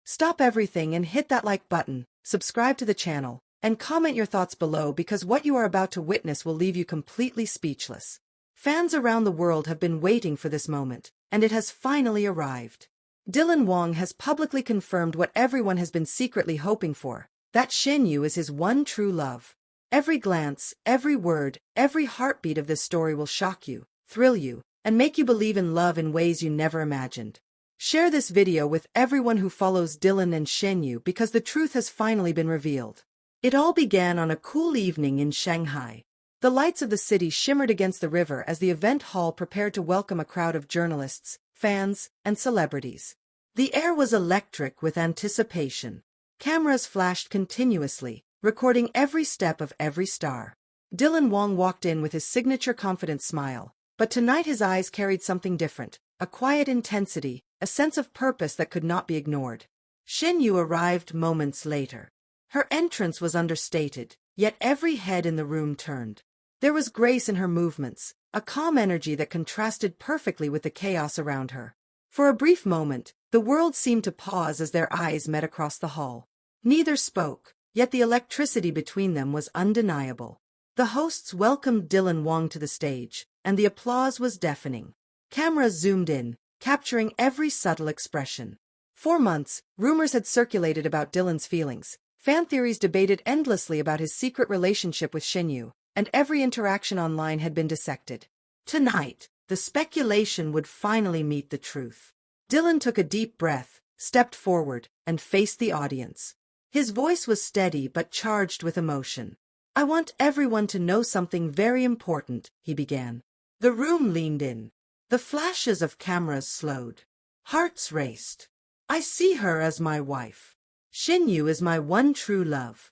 Stop everything and hit that like button, subscribe to the channel, and comment your thoughts below because what you are about to witness will leave you completely speechless. Fans around the world have been waiting for this moment, and it has finally arrived. Dylan Wang has publicly confirmed what everyone has been secretly hoping for, that Shen Yue is his one true love. Every glance, every word, every heartbeat of this story will shock you, thrill you, and make you believe in love in ways you never imagined. Share this video with everyone who follows Dylan and Shen Yue because the truth has finally been revealed. It all began on a cool evening in Shanghai. The lights of the city shimmered against the river as the event hall prepared to welcome a crowd of journalists, fans, and celebrities. The air was electric with anticipation. Cameras flashed continuously, recording every step of every star. Dylan Wang walked in with his signature confident smile, but tonight his eyes carried something different, a quiet intensity, a sense of purpose that could not be ignored. Shen Yue arrived moments later. Her entrance was understated, yet every head in the room turned. There was grace in her movements, a calm energy that contrasted perfectly with the chaos around her. For a brief moment, the world seemed to pause as their eyes met across the hall. Neither spoke, yet the electricity between them was undeniable. The hosts welcomed Dylan Wang to the stage, and the applause was deafening. Cameras zoomed in, capturing every subtle expression. For months, rumors had circulated about Dylan's feelings. Fan theories debated endlessly about his secret relationship with Shen Yue, and every interaction online had been dissected. Tonight, the speculation would finally meet the truth. Dylan took a deep breath, stepped forward, and faced the audience. His voice was steady but charged with emotion. "I want everyone to know something very important," he began. The room leaned in. The flashes of cameras slowed. Hearts raced. "I see her as my wife. Shen Yue is my one true love."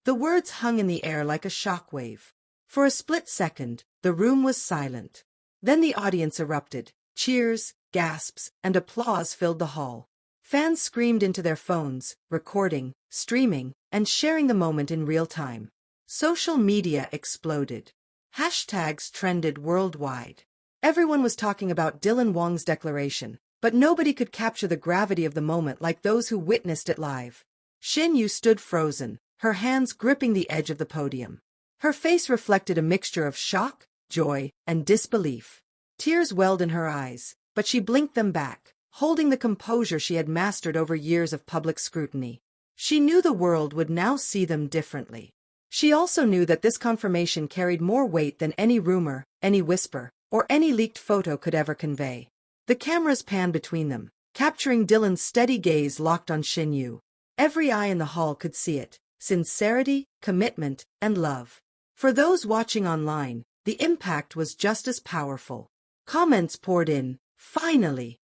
The words hung in the air like a shockwave. For a split second, the room was silent. Then the audience erupted. Cheers, gasps, and applause filled the hall. Fans screamed into their phones, recording, streaming, and sharing the moment in real time. Social media exploded. Hashtags trended worldwide. Everyone was talking about Dylan Wang's declaration, but nobody could capture the gravity of the moment like those who witnessed it live. Shen Yue stood frozen, her hands gripping the edge of the podium. Her face reflected a mixture of shock, joy, and disbelief. Tears welled in her eyes, but she blinked them back, holding the composure she had mastered over years of public scrutiny. She knew the world would now see them differently. She also knew that this confirmation carried more weight than any rumor, any whisper, or any leaked photo could ever convey. The cameras panned between them, capturing Dylan's steady gaze locked on Shen Yue. Every eye in the hall could see it: sincerity, commitment, and love. For those watching online, the impact was just as powerful. Comments poured in. "Finally!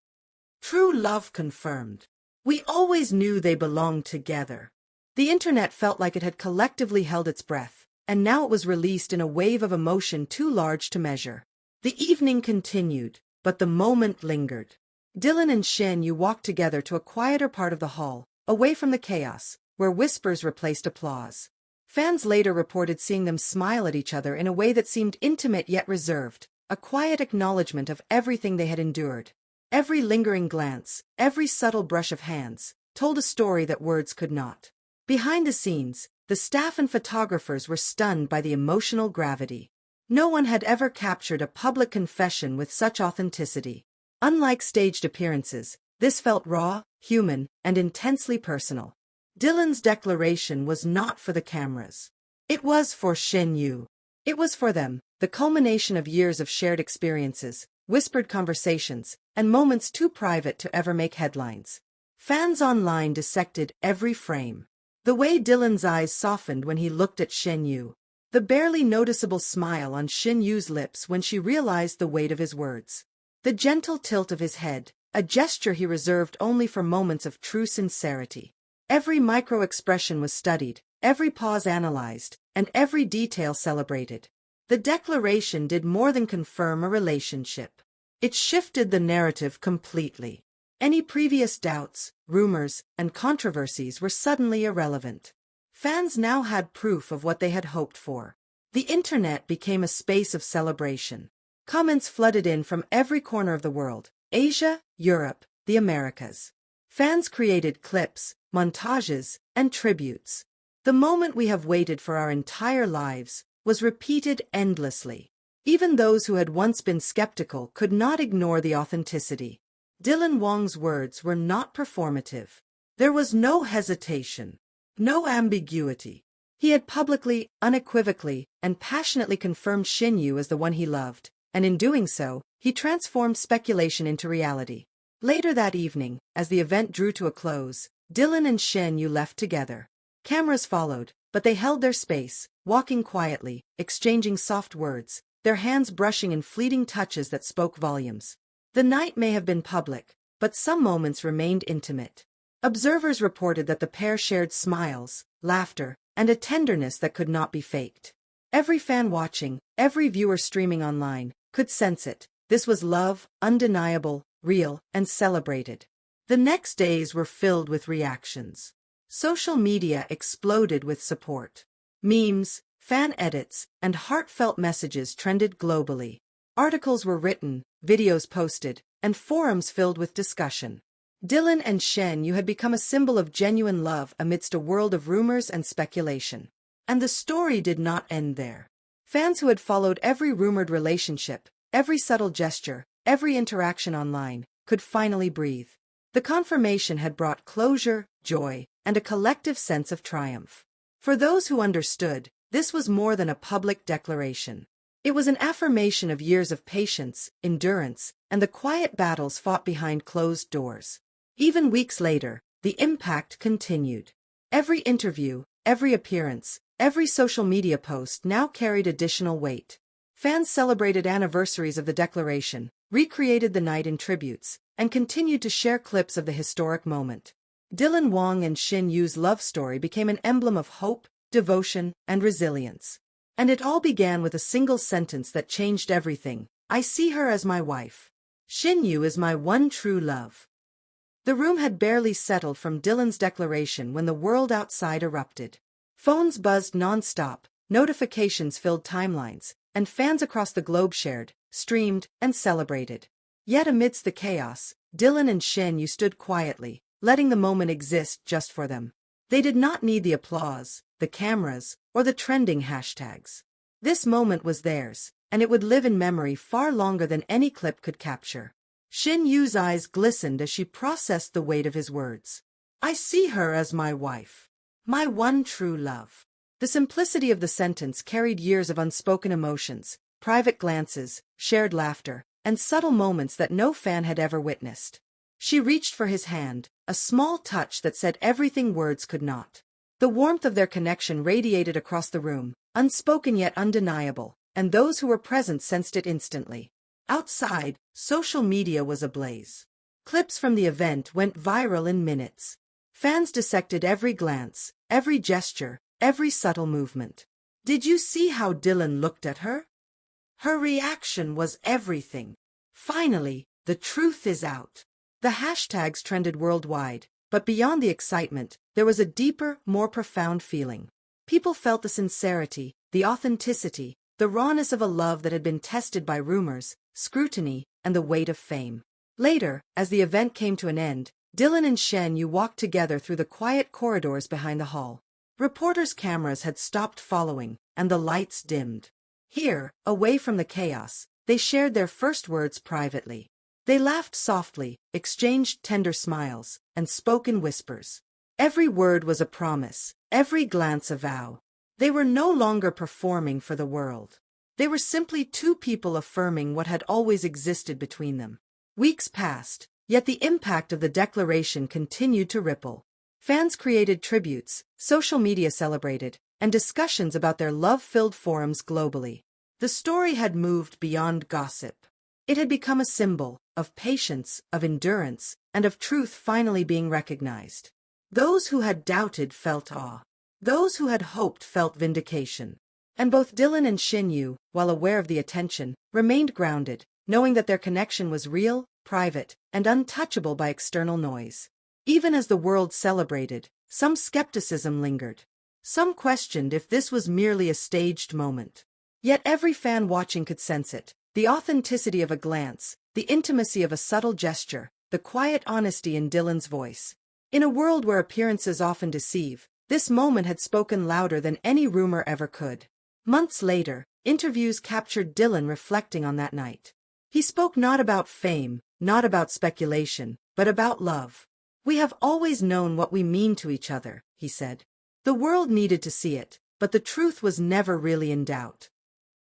True love confirmed. We always knew they belonged together." The internet felt like it had collectively held its breath, and now it was released in a wave of emotion too large to measure. The evening continued, but the moment lingered. Dylan and Shen Yue walked together to a quieter part of the hall, away from the chaos, where whispers replaced applause. Fans later reported seeing them smile at each other in a way that seemed intimate yet reserved, a quiet acknowledgement of everything they had endured. Every lingering glance, every subtle brush of hands, told a story that words could not. Behind the scenes, the staff and photographers were stunned by the emotional gravity. No one had ever captured a public confession with such authenticity. Unlike staged appearances, this felt raw, human, and intensely personal. Dylan's declaration was not for the cameras. It was for Shen Yue. It was for them, the culmination of years of shared experiences, whispered conversations, and moments too private to ever make headlines. Fans online dissected every frame. The way Dylan's eyes softened when he looked at Shen Yue. The barely noticeable smile on Shen Yue's lips when she realized the weight of his words. The gentle tilt of his head, a gesture he reserved only for moments of true sincerity. Every micro-expression was studied, every pause analyzed, and every detail celebrated. The declaration did more than confirm a relationship. It shifted the narrative completely. Any previous doubts, rumors, and controversies were suddenly irrelevant. Fans now had proof of what they had hoped for. The internet became a space of celebration. Comments flooded in from every corner of the world: Asia, Europe, the Americas. Fans created clips, montages, and tributes. The moment we have waited for our entire lives was repeated endlessly. Even those who had once been skeptical could not ignore the authenticity. Dylan Wang's words were not performative. There was no hesitation, no ambiguity. He had publicly, unequivocally, and passionately confirmed Shen Yue as the one he loved, and in doing so, he transformed speculation into reality. Later that evening, as the event drew to a close, Dylan and Shen Yue left together. Cameras followed, but they held their space, walking quietly, exchanging soft words, their hands brushing in fleeting touches that spoke volumes. The night may have been public, but some moments remained intimate. Observers reported that the pair shared smiles, laughter, and a tenderness that could not be faked. Every fan watching, every viewer streaming online, could sense it. This was love, undeniable, real, and celebrated. The next days were filled with reactions. Social media exploded with support. Memes, fan edits, and heartfelt messages trended globally. Articles were written, videos posted, and forums filled with discussion. Dylan and Shen Yue had become a symbol of genuine love amidst a world of rumors and speculation. And the story did not end there. Fans who had followed every rumored relationship, every subtle gesture, every interaction online, could finally breathe. The confirmation had brought closure, joy, and a collective sense of triumph. For those who understood, this was more than a public declaration. It was an affirmation of years of patience, endurance, and the quiet battles fought behind closed doors. Even weeks later, the impact continued. Every interview, every appearance, every social media post now carried additional weight. Fans celebrated anniversaries of the declaration, recreated the night in tributes, and continued to share clips of the historic moment. Dylan Wang and Shen Yue's love story became an emblem of hope, devotion, and resilience. And it all began with a single sentence that changed everything. I see her as my wife. Shen Yue is my one true love. The room had barely settled from Dylan's declaration when the world outside erupted. Phones buzzed non-stop, notifications filled timelines, and fans across the globe shared, streamed, and celebrated. Yet amidst the chaos, Dylan and Shen Yue stood quietly, letting the moment exist just for them. They did not need the applause, the cameras, or the trending hashtags. This moment was theirs, and it would live in memory far longer than any clip could capture. Shen Yue's eyes glistened as she processed the weight of his words. I see her as my wife. My one true love. The simplicity of the sentence carried years of unspoken emotions, private glances, shared laughter, and subtle moments that no fan had ever witnessed. She reached for his hand, a small touch that said everything words could not. The warmth of their connection radiated across the room, unspoken yet undeniable, and those who were present sensed it instantly. Outside, social media was ablaze. Clips from the event went viral in minutes. Fans dissected every glance, every gesture, every subtle movement. Did you see how Dylan looked at her? Her reaction was everything. Finally, the truth is out. The hashtags trended worldwide, but beyond the excitement, there was a deeper, more profound feeling. People felt the sincerity, the authenticity, the rawness of a love that had been tested by rumors, scrutiny, and the weight of fame. Later, as the event came to an end, Dylan and Shen Yue walked together through the quiet corridors behind the hall. Reporters' cameras had stopped following, and the lights dimmed. Here, away from the chaos, they shared their first words privately. They laughed softly, exchanged tender smiles, and spoke in whispers. Every word was a promise, every glance a vow. They were no longer performing for the world. They were simply two people affirming what had always existed between them. Weeks passed, yet the impact of the declaration continued to ripple. Fans created tributes, social media celebrated, and discussions about their love-filled forums globally. The story had moved beyond gossip. It had become a symbol of patience, of endurance, and of truth finally being recognized. Those who had doubted felt awe. Those who had hoped felt vindication. And both Dylan and Shen Yue, while aware of the attention, remained grounded, knowing that their connection was real, private, and untouchable by external noise. Even as the world celebrated, some skepticism lingered. Some questioned if this was merely a staged moment. Yet every fan watching could sense it, the authenticity of a glance, the intimacy of a subtle gesture, the quiet honesty in Dylan's voice. In a world where appearances often deceive, this moment had spoken louder than any rumor ever could. Months later, interviews captured Dylan reflecting on that night. He spoke not about fame, not about speculation, but about love. "We have always known what we mean to each other," he said. The world needed to see it, but the truth was never really in doubt.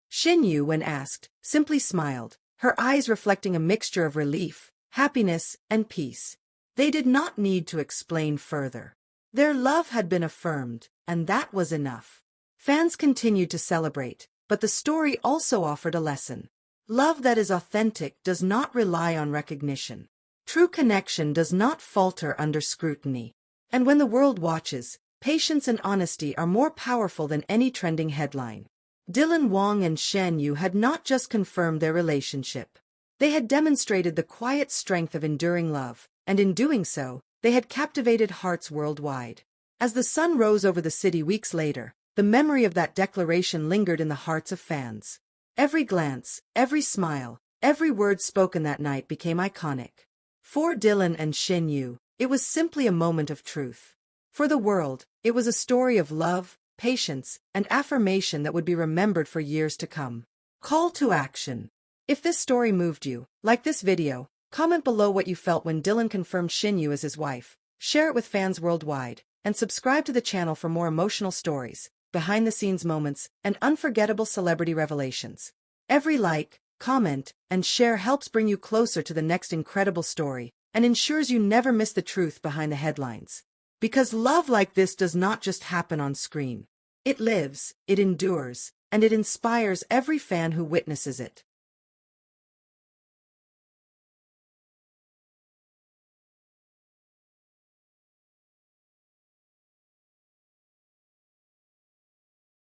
Shen Yue, when asked, simply smiled, her eyes reflecting a mixture of relief, happiness, and peace. They did not need to explain further. Their love had been affirmed, and that was enough. Fans continued to celebrate, but the story also offered a lesson. Love that is authentic does not rely on recognition. True connection does not falter under scrutiny. And when the world watches, patience and honesty are more powerful than any trending headline. Dylan Wang and Shen Yue had not just confirmed their relationship. They had demonstrated the quiet strength of enduring love, and in doing so, they had captivated hearts worldwide. As the sun rose over the city weeks later, the memory of that declaration lingered in the hearts of fans. Every glance, every smile, every word spoken that night became iconic. For Dylan and Shen Yue, it was simply a moment of truth. For the world, it was a story of love, patience, and affirmation that would be remembered for years to come. Call to action. If this story moved you, like this video, comment below what you felt when Dylan confirmed Shen Yue as his wife, share it with fans worldwide, and subscribe to the channel for more emotional stories, behind-the-scenes moments, and unforgettable celebrity revelations. Every like, comment, and share helps bring you closer to the next incredible story, and ensures you never miss the truth behind the headlines. Because love like this does not just happen on screen. It lives, it endures, and it inspires every fan who witnesses it.